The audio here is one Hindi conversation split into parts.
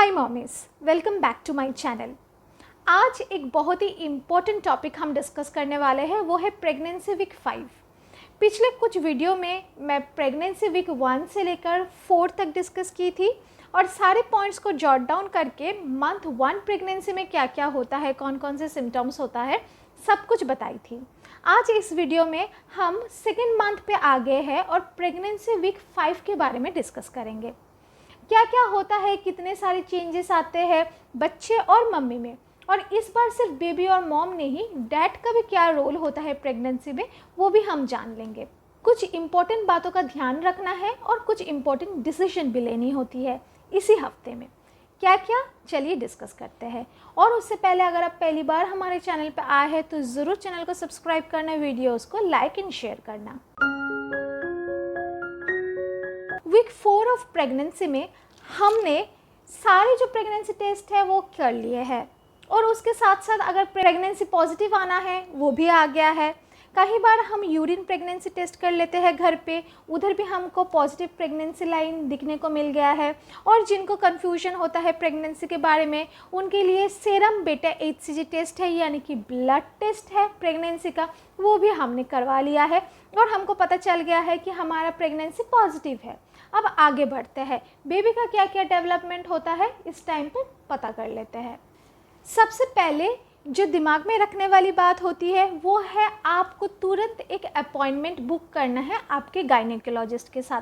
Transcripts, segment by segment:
Hi mommies, welcome back to my channel. आज एक बहुत ही इम्पॉर्टेंट टॉपिक हम डिस्कस करने वाले हैं, वो है प्रेगनेंसी वीक 5। पिछले कुछ वीडियो में मैं प्रेगनेंसी वीक 1 से लेकर 4 तक डिस्कस की थी और सारे पॉइंट्स को जॉट डाउन करके मंथ 1 प्रेगनेंसी में क्या क्या होता है, कौन कौन से सिम्टम्स होता है, सब कुछ बताई थी। आज इस वीडियो में हम सेकेंड मंथ पे आ गए हैं और प्रेगनेंसी वीक 5 के बारे में डिस्कस करेंगे। क्या क्या होता है, कितने सारे चेंजेस आते हैं बच्चे और मम्मी में, और इस बार सिर्फ बेबी और मॉम नहीं, डैड का भी क्या रोल होता है प्रेगनेंसी में, वो भी हम जान लेंगे। कुछ इम्पोर्टेंट बातों का ध्यान रखना है और कुछ इम्पोर्टेंट डिसीजन भी लेनी होती है इसी हफ्ते में। क्या क्या, चलिए डिस्कस करते हैं। और उससे पहले अगर आप पहली बार हमारे चैनल पर आए हैं तो ज़रूर चैनल को सब्सक्राइब करना, वीडियोज़ को लाइक एंड शेयर करना। वीक 4 ऑफ प्रेगनेंसी में हमने सारे जो प्रेगनेंसी टेस्ट है वो कर लिए हैं और उसके साथ साथ अगर प्रेगनेंसी पॉजिटिव आना है वो भी आ गया है। कई बार हम यूरिन प्रेगनेंसी टेस्ट कर लेते हैं घर पे, उधर भी हमको पॉजिटिव प्रेगनेंसी लाइन दिखने को मिल गया है। और जिनको कन्फ्यूजन होता है प्रेगनेंसी के बारे में, उनके लिए सेरम बेटा HCG टेस्ट है, यानी कि ब्लड टेस्ट है प्रेगनेंसी का, वो भी हमने करवा लिया है और हमको पता चल गया है कि हमारा प्रेगनेंसी पॉजिटिव है। अब आगे बढ़ते हैं, बेबी का क्या क्या डेवलपमेंट होता है इस टाइम पर पता कर लेते हैं। सबसे पहले जो दिमाग में रखने वाली बात होती है वो है आपको तुरंत एक अपॉइंटमेंट बुक करना है आपके गायनेकोलॉजिस्ट के साथ।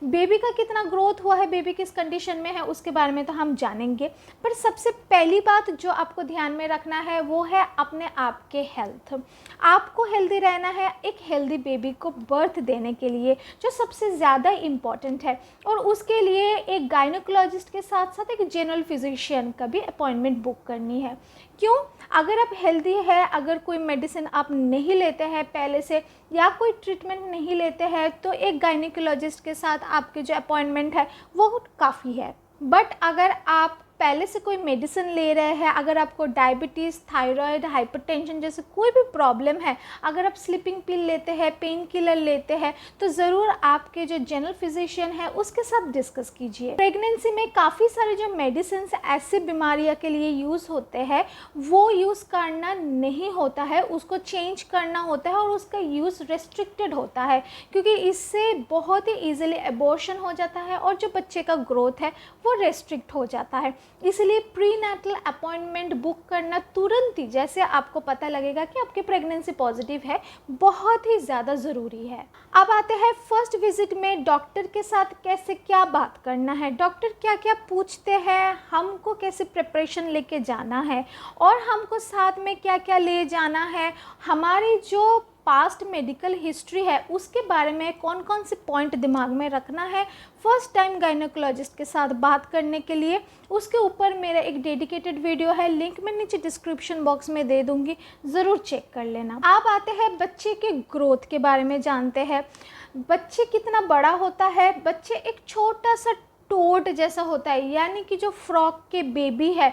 बेबी का कितना ग्रोथ हुआ है, बेबी किस कंडीशन में है, उसके बारे में तो हम जानेंगे, पर सबसे पहली बात जो आपको ध्यान में रखना है वो है अपने आप के हेल्थ। आपको हेल्दी रहना है एक हेल्दी बेबी को बर्थ देने के लिए, जो सबसे ज़्यादा इम्पॉर्टेंट है। और उसके लिए एक गायनेकोलॉजिस्ट के साथ साथ एक जनरल फिजिशियन का भी अपॉइंटमेंट बुक करनी है। क्यों? अगर आप हेल्दी है, अगर कोई मेडिसिन आप नहीं लेते हैं पहले से या कोई ट्रीटमेंट नहीं लेते हैं, तो एक गायनेकोलॉजिस्ट के साथ आपके जो अपॉइंटमेंट है वो काफ़ी है। बट अगर आप पहले से कोई मेडिसिन ले रहे हैं, अगर आपको डायबिटीज़, थायराइड, हाइपरटेंशन जैसे कोई भी प्रॉब्लम है, अगर आप स्लीपिंग पिल लेते हैं, पेन किलर लेते हैं, तो ज़रूर आपके जो जनरल फिजिशियन है उसके साथ डिस्कस कीजिए। प्रेगनेंसी में काफ़ी सारे जो मेडिसिन ऐसी बीमारियों के लिए यूज़ होते हैं वो यूज़ करना नहीं होता है, उसको चेंज करना होता है और उसका यूज़ रेस्ट्रिक्टेड होता है, क्योंकि इससे बहुत ही ईजिली एबॉर्शन हो जाता है और जो बच्चे का ग्रोथ है वो रेस्ट्रिक्ट हो जाता है। इसलिए प्रीनेटल अपॉइंटमेंट बुक करना तुरंत ही, जैसे आपको पता लगेगा कि आपकी प्रेगनेंसी पॉजिटिव है, बहुत ही ज़्यादा ज़रूरी है। अब आते हैं फर्स्ट विजिट में डॉक्टर के साथ कैसे क्या बात करना है, डॉक्टर क्या क्या पूछते हैं, हमको कैसे प्रिपरेशन लेके जाना है और हमको साथ में क्या क्या ले जाना है, हमारी जो पास्ट मेडिकल हिस्ट्री है उसके बारे में कौन कौन से पॉइंट दिमाग में रखना है फर्स्ट टाइम गायनेकोलॉजिस्ट के साथ बात करने के लिए। उसके ऊपर मेरा एक डेडिकेटेड वीडियो है, लिंक मैं नीचे डिस्क्रिप्शन बॉक्स में दे दूंगी, ज़रूर चेक कर लेना। अब आते हैं बच्चे के ग्रोथ के बारे में जानते हैं। बच्चे कितना बड़ा होता है, बच्चे एक छोटा सा टोड जैसा होता है, यानी कि जो फ्रॉक के बेबी है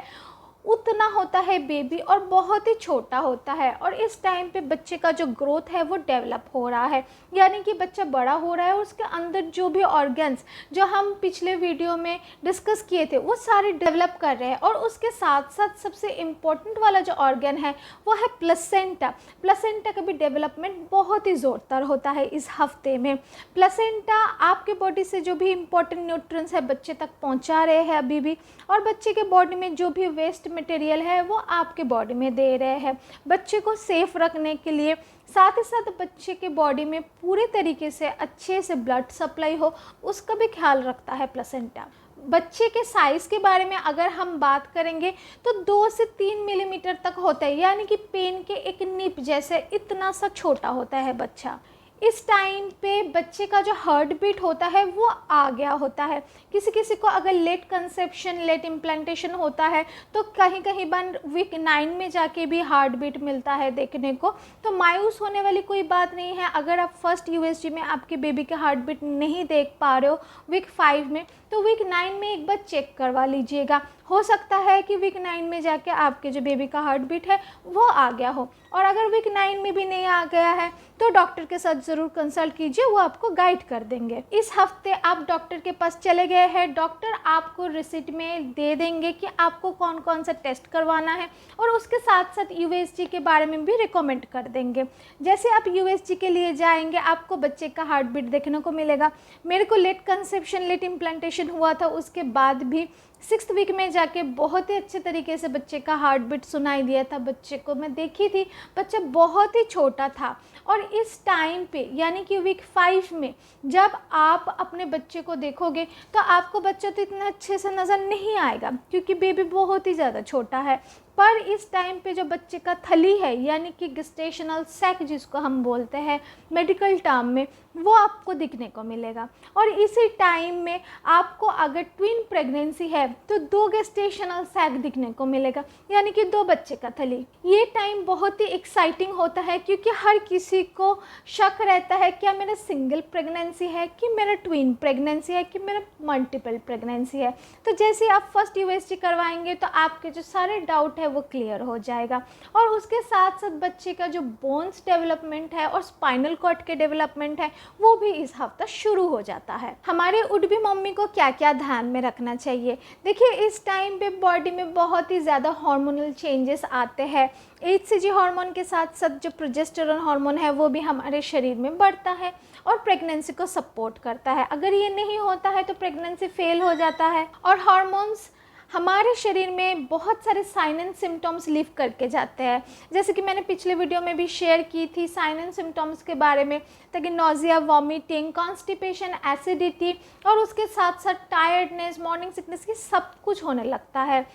उतना होता है बेबी और बहुत ही छोटा होता है। और इस टाइम पे बच्चे का जो ग्रोथ है वो डेवलप हो रहा है, यानी कि बच्चा बड़ा हो रहा है और उसके अंदर जो भी ऑर्गन्स जो हम पिछले वीडियो में डिस्कस किए थे वो सारे डेवलप कर रहे हैं। और उसके साथ साथ सबसे इम्पोर्टेंट वाला जो ऑर्गन है वो है प्लेसेंटा। प्लेसेंटा का भी डेवलपमेंट बहुत ही ज़ोरदार होता है इस हफ्ते में। प्लेसेंटा आपके बॉडी से जो भी इम्पोर्टेंट न्यूट्रिएंट्स है बच्चे तक पहुँचा रहे हैं अभी भी, और बच्चे के बॉडी में जो भी वेस्ट मटेरियल है वो आपके बॉडी में दे रहे हैं बच्चे को सेफ रखने के लिए। साथ ही साथ बच्चे के बॉडी में पूरे तरीके से अच्छे से ब्लड सप्लाई हो, उसका भी ख्याल रखता है प्लेसेंटा। बच्चे के साइज़ के बारे में अगर हम बात करेंगे तो 2 से 3 मिलीमीटर तक होता है, यानी कि पेन के एक निप जैसे इतना सा छोटा होता है बच्चा। इस टाइम पे बच्चे का जो हार्ट बीट होता है वो आ गया होता है। किसी किसी को अगर लेट कंसेप्शन, लेट इम्प्लांटेशन होता है तो कहीं कहीं बार वीक 9 में जाके भी हार्ट बीट मिलता है देखने को, तो मायूस होने वाली कोई बात नहीं है। अगर आप फर्स्ट USG में आपके बेबी का हार्ट बीट नहीं देख पा रहे हो वीक 5 में, तो वीक 9 में एक बार चेक करवा लीजिएगा। हो सकता है कि वीक 9 में जाके आपके जो बेबी का हार्ट बीट है वो आ गया हो, और अगर वीक 9 में भी नहीं आ गया है तो डॉक्टर के साथ ज़रूर कंसल्ट कीजिए, वो आपको गाइड कर देंगे। इस हफ्ते आप डॉक्टर के पास चले गए हैं, डॉक्टर आपको रिसिप्ट में दे देंगे कि आपको कौन कौन सा टेस्ट करवाना है और उसके साथ साथ यूएसजी के बारे में भी रिकमेंड कर देंगे। जैसे आप यूएसजी के लिए जाएंगे, आपको बच्चे का हार्ट बीट देखने को मिलेगा। मेरे को लेट कंसेप्शन, लेट इम्प्लांटेशन हुआ था, उसके बाद भी 6th वीक में जाके बहुत ही अच्छे तरीके से बच्चे का हार्ट बीट सुनाई दिया था। बच्चे को मैं देखी थी, बच्चा बहुत ही छोटा था। और इस टाइम पे यानी कि वीक 5 में जब आप अपने बच्चे को देखोगे तो आपको बच्चा तो इतना अच्छे से नज़र नहीं आएगा, क्योंकि बेबी बहुत ही ज़्यादा छोटा है। पर इस टाइम पे जो बच्चे का थली है यानी कि गेस्टेशनल सैक जिसको हम बोलते हैं मेडिकल टर्म में, वो आपको दिखने को मिलेगा। और इसी टाइम में आपको अगर ट्विन प्रेगनेंसी है तो 2 गेस्टेशनल सैक दिखने को मिलेगा, यानी कि 2 बच्चे का थली। ये टाइम बहुत ही एक्साइटिंग होता है, क्योंकि हर किसी को शक रहता है क्या मेरा सिंगल प्रेगनेंसी है, कि मेरा ट्विन प्रेगनेंसी है, कि मेरा मल्टीपल प्रेगनेंसी है। तो जैसे आप फर्स्ट यूएसजी करवाएंगे तो आपके जो सारे डाउट है वो क्लियर हो जाएगा। और उसके साथ साथ बच्चे का जो बोन्स डेवलपमेंट है और स्पाइनल कॉर्ड के डेवलपमेंट है वो भी इस हफ्ता शुरू हो जाता है। हमारे वुड बी मम्मी को क्या क्या ध्यान में रखना चाहिए? देखिए, इस टाइम पे बॉडी में बहुत ही ज़्यादा हार्मोनल चेंजेस आते हैं। HCG हार्मोन के साथ साथ जो प्रोजेस्टेरोन हार्मोन है वो भी हमारे शरीर में बढ़ता है और प्रेगनेंसी को सपोर्ट करता है। अगर ये नहीं होता है तो प्रेगनेंसी फेल हो जाता है। और हार्मोन्स हमारे शरीर में बहुत सारे साइन एंड सिम्टम्स लीव करके जाते हैं, जैसे कि मैंने पिछले वीडियो में भी शेयर की थी साइन एंड सिम्टम्स के बारे में, ताकि नोजिया, वॉमिटिंग, कॉन्स्टिपेशन, एसिडिटी और उसके साथ साथ टायर्डनेस, मॉर्निंग सिकनेस, की सब कुछ होने लगता है।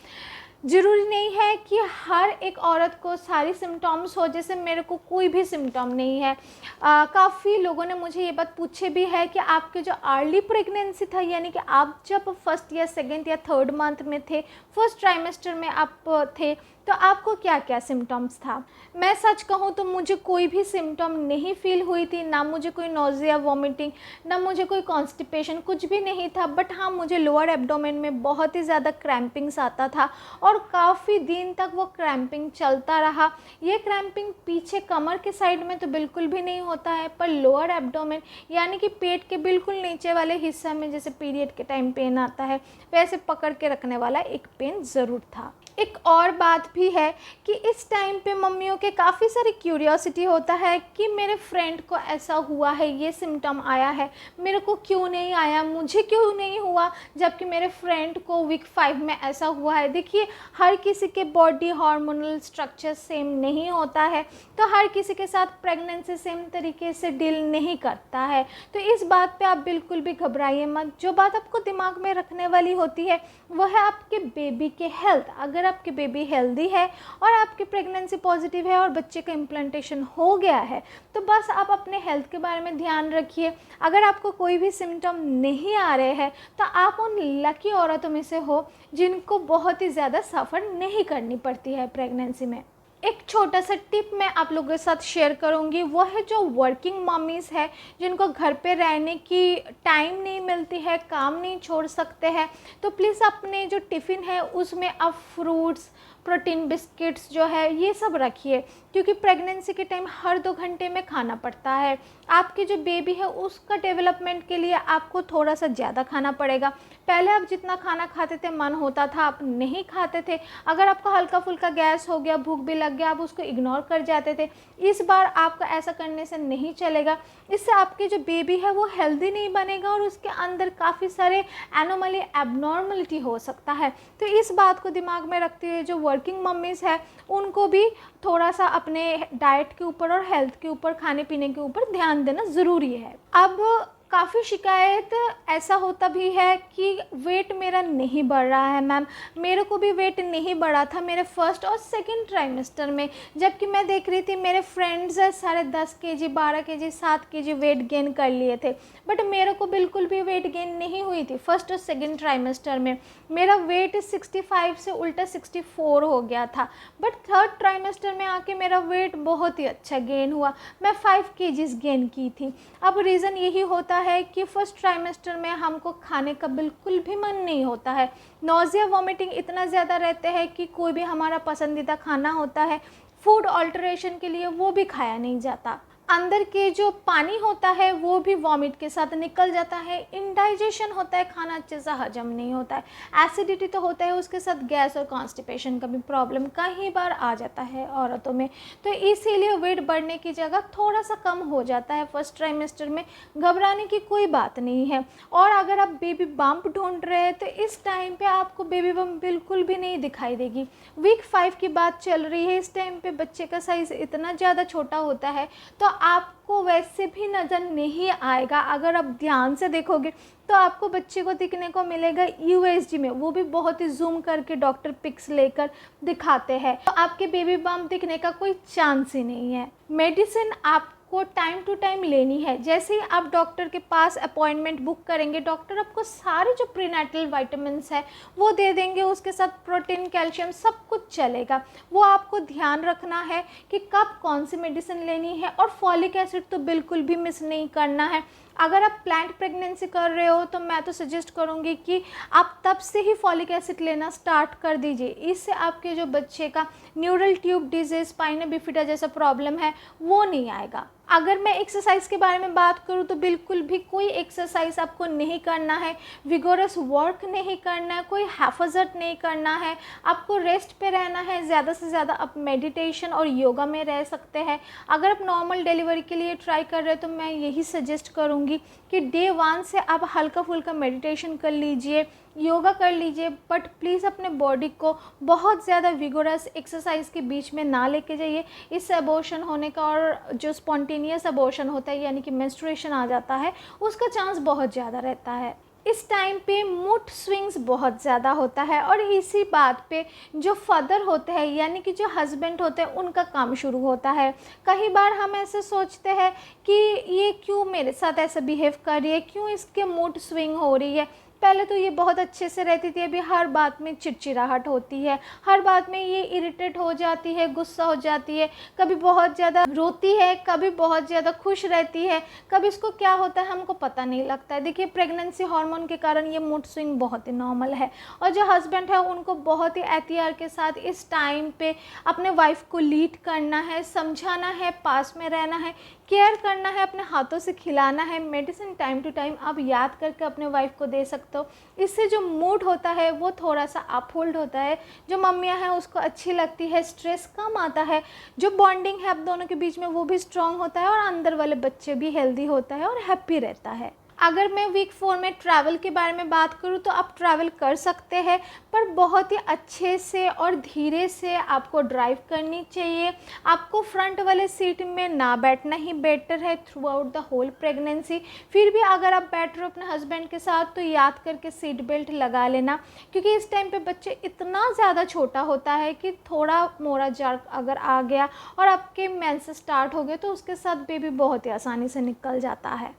ज़रूरी नहीं है कि हर एक औरत को सारी सिम्टम्स हो, जैसे मेरे को कोई भी सिम्टम नहीं है। काफ़ी लोगों ने मुझे ये बात पूछे भी है कि आपके जो अर्ली प्रेगनेंसी था, यानी कि आप जब फर्स्ट या सेकंड या थर्ड मंथ में थे, फर्स्ट ट्राइमेस्टर में आप थे, तो आपको क्या क्या सिम्टम्स था। मैं सच कहूँ तो मुझे कोई भी सिम्टम नहीं फील हुई थी, ना मुझे कोई नोजिया, वॉमिटिंग, ना मुझे कोई कॉन्स्टिपेशन, कुछ भी नहीं था। बट हाँ, मुझे लोअर एब्डोमेन में बहुत ही ज़्यादा क्रैम्पिंग्स आता था और काफ़ी दिन तक वो क्रैम्पिंग चलता रहा। ये क्रैम्पिंग पीछे कमर के साइड में तो बिल्कुल भी नहीं होता है, पर लोअर एब्डोमेन यानी कि पेट के बिल्कुल नीचे वाले हिस्से में जैसे पीरियड के टाइम पेन आता है, वैसे पकड़ के रखने वाला एक पेन ज़रूर था। एक और बात भी है कि इस टाइम पे मम्मियों के काफ़ी सारी क्यूरियोसिटी होता है कि मेरे फ्रेंड को ऐसा हुआ है, ये सिम्टम आया है, मेरे को क्यों नहीं आया, मुझे क्यों नहीं हुआ, जबकि मेरे फ्रेंड को वीक 5 में ऐसा हुआ है। देखिए, हर किसी के बॉडी हार्मोनल स्ट्रक्चर सेम नहीं होता है, तो हर किसी के साथ प्रेगनेंसी सेम तरीके से डील नहीं करता है। तो इस बात पे आप बिल्कुल भी घबराइए मत। जो बात आपको दिमाग में रखने वाली होती है वो है आपके बेबी के हेल्थ। अगर आपकी बेबी हेल्दी है और आपकी प्रेगनेंसी पॉजिटिव है और बच्चे का इम्प्लांटेशन हो गया है, तो बस आप अपने हेल्थ के बारे में ध्यान रखिए। अगर आपको कोई भी सिम्टम नहीं आ रहे हैं तो आप उन लकी औरतों में से हो जिनको बहुत ही ज़्यादा सफ़र नहीं करनी पड़ती है प्रेगनेंसी में। एक छोटा सा टिप मैं आप लोगों के साथ शेयर करूंगी, वो है जो वर्किंग मम्मीज़ है जिनको घर पे रहने की टाइम नहीं मिलती है, काम नहीं छोड़ सकते हैं, तो प्लीज़ अपने जो टिफ़िन है उसमें आप फ्रूट्स, प्रोटीन बिस्किट्स जो है ये सब रखिए, क्योंकि प्रेगनेंसी के टाइम हर 2 घंटे में खाना पड़ता है। आपकी जो बेबी है उसका डेवलपमेंट के लिए आपको थोड़ा सा ज़्यादा खाना पड़ेगा। पहले आप जितना खाना खाते थे, मन होता था, आप नहीं खाते थे। अगर आपको हल्का फुल्का गैस हो गया, भूख भी लग गया, आप उसको इग्नोर कर जाते थे। इस बार आपको ऐसा करने से नहीं चलेगा। इससे आपकी जो बेबी है वो हेल्दी नहीं बनेगा और उसके अंदर काफ़ी सारे एनोमली, एबनॉर्मलिटी हो सकता है। तो इस बात को दिमाग में रखते हुए जो वर्किंग मम्मीज़ है उनको भी थोड़ा सा अपने डाइट के ऊपर और हेल्थ के ऊपर, खाने पीने के ऊपर ध्यान देना ज़रूरी है। अब काफ़ी शिकायत ऐसा होता भी है कि वेट मेरा नहीं बढ़ रहा है मैम। मेरे को भी वेट नहीं बढ़ा था मेरे फर्स्ट और सेकंड ट्राइमेस्टर में, जबकि मैं देख रही थी मेरे friends 10.5 kg, 12 kg, 7 kg weight gain कर लिए थे, बट मेरे को बिल्कुल भी वेट गेन नहीं हुई थी फर्स्ट और सेकंड ट्राइमेस्टर में। मेरा वेट 65 से उल्टा 64 हो गया था, बट थर्ड ट्राइमेस्टर में आके मेरा वेट बहुत ही अच्छा गेन हुआ। मैं 5 kg गेन की थी। अब रीज़न यही होता है कि फर्स्ट ट्राइमेस्टर में हमको खाने का बिल्कुल भी मन नहीं होता है, नोजिया, वॉमिटिंग इतना ज़्यादा रहते हैं कि कोई भी हमारा पसंदीदा खाना होता है, फूड ऑल्टरेशन के लिए वो भी खाया नहीं जाता। अंदर के जो पानी होता है वो भी वॉमिट के साथ निकल जाता है, इनडाइजेशन होता है, खाना अच्छे से हजम नहीं होता है, एसिडिटी तो होता है, उसके साथ गैस और कॉन्स्टिपेशन का भी प्रॉब्लम कई बार आ जाता है औरतों में। तो इसीलिए वेट बढ़ने की जगह थोड़ा सा कम हो जाता है फर्स्ट ट्राइमेस्टर में, घबराने की कोई बात नहीं है। और अगर आप बेबी बम्प ढूंढ रहे हैं तो इस टाइम पे आपको बेबी बम्प बिल्कुल भी नहीं दिखाई देगी। वीक 5 की बात चल रही है, इस टाइम पे बच्चे का साइज़ इतना ज़्यादा छोटा होता है तो आपको वैसे भी नज़र नहीं आएगा। अगर आप ध्यान से देखोगे तो आपको बच्चे को दिखने को मिलेगा यूएसजी में, वो भी बहुत ही जूम करके डॉक्टर पिक्स लेकर दिखाते हैं। तो आपके बेबी बम्प दिखने का कोई चांस ही नहीं है। मेडिसिन आपको टाइम टू टाइम लेनी है। जैसे ही आप डॉक्टर के पास अपॉइंटमेंट बुक करेंगे, डॉक्टर आपको सारे जो प्रीनेटल विटामिन्स है वो दे देंगे, उसके साथ प्रोटीन, कैल्शियम सब कुछ चलेगा। वो आपको ध्यान रखना है कि कब कौन सी मेडिसिन लेनी है, और फॉलिक एसिड तो बिल्कुल भी मिस नहीं करना है। अगर आप प्लान्ड प्रेगनेंसी कर रहे हो तो मैं तो सजेस्ट करूँगी कि आप तब से ही फॉलिक एसिड लेना स्टार्ट कर दीजिए। इससे आपके जो बच्चे का neural tube disease, spina bifida जैसा प्रॉब्लम है वो नहीं आएगा। अगर मैं एक्सरसाइज के बारे में बात करूँ तो बिल्कुल भी कोई एक्सरसाइज आपको नहीं करना है, विगोरस वर्क नहीं करना है, कोई हैफाजत नहीं करना है, आपको रेस्ट पे रहना है। ज़्यादा से ज़्यादा आप मेडिटेशन और योगा में रह सकते हैं। अगर आप नॉर्मल डिलीवरी के लिए ट्राई कर रहे हैं तो मैं यही सजेस्ट करूँगी कि डे 1 से आप हल्का फुल्का मेडिटेशन कर लीजिए, योगा कर लीजिए, बट प्लीज़ अपने बॉडी को बहुत ज़्यादा विगोरस एक्सरसाइज के बीच में ना लेके जाइए। इससे अबॉर्शन होने का और जो स्पॉन्टेनियस अबॉर्शन होता है यानी कि मेंस्ट्रुएशन आ जाता है, उसका चांस बहुत ज़्यादा रहता है। इस टाइम पे मूड स्विंग्स बहुत ज़्यादा होता है, और इसी बात पे जो फादर होते हैं यानी कि जो हस्बैंड होते हैं उनका काम शुरू होता है। कई बार हम ऐसे सोचते हैं कि ये क्यों मेरे साथ ऐसा बिहेव कर रही है, क्यों इसके मूड स्विंग हो रही है। पहले तो ये बहुत अच्छे से रहती थी, अभी हर बात में चिड़चिड़ाहट होती है, हर बात में ये इरिटेट हो जाती है, गुस्सा हो जाती है, कभी बहुत ज़्यादा रोती है, कभी बहुत ज़्यादा खुश रहती है, कभी इसको क्या होता है हमको पता नहीं लगता है। देखिए प्रेगनेंसी हार्मोन के कारण ये मूड स्विंग बहुत ही नॉर्मल है। और जो हस्बैंड है उनको बहुत ही एहतियात के साथ इस टाइम पे अपने वाइफ को लीड करना है, समझाना है, पास में रहना है, केयर करना है, अपने हाथों से खिलाना है। मेडिसिन टाइम टू टाइम आप याद करके अपने वाइफ को दे सकते हो। इससे जो मूड होता है वो थोड़ा सा अप होल्ड होता है, जो मम्मियाँ हैं उसको अच्छी लगती है, स्ट्रेस कम आता है, जो बॉन्डिंग है आप दोनों के बीच में वो भी स्ट्रॉन्ग होता है, और अंदर वाले बच्चे भी हेल्दी होता है और हैप्पी रहता है। अगर मैं वीक 4 में ट्रैवल के बारे में बात करूँ तो आप ट्रैवल कर सकते हैं, पर बहुत ही अच्छे से और धीरे से आपको ड्राइव करनी चाहिए। आपको फ्रंट वाले सीट में ना बैठना ही बेटर है throughout the whole pregnancy. फिर भी अगर आप बैठ रहे हो अपने हस्बैंड के साथ तो याद करके सीट बेल्ट लगा लेना, क्योंकि इस टाइम पे बच्चे इतना ज़्यादा छोटा होता है कि थोड़ा मोड़ा जर्क अगर आ गया और आपके मेंस स्टार्ट हो गए तो उसके साथ बेबी बहुत ही आसानी से निकल जाता है।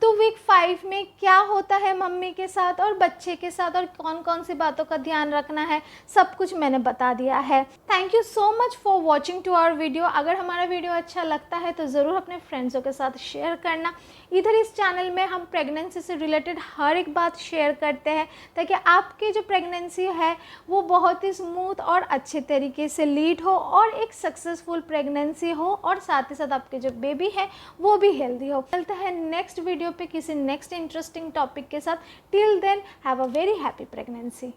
तो वीक 5 में क्या होता है मम्मी के साथ और बच्चे के साथ, और कौन कौन सी बातों का ध्यान रखना है, सब कुछ मैंने बता दिया है। Thank you so much for watching to our video. अगर हमारा वीडियो अच्छा लगता है तो ज़रूर अपने फ्रेंड्सों के साथ शेयर करना। इधर इस चैनल में हम प्रेगनेंसी से रिलेटेड हर एक बात शेयर करते हैं ताकि आपकी जो प्रेगनेंसी है वो बहुत ही स्मूथ और अच्छे तरीके से लीड हो और एक सक्सेसफुल प्रेगनेंसी हो, और साथ ही साथ आपके जो बेबी है वो भी हेल्दी हो। मिलते हैं नेक्स्ट वीडियो पे किसी नेक्स्ट इंटरेस्टिंग टॉपिक के साथ। Till then have a very happy pregnancy.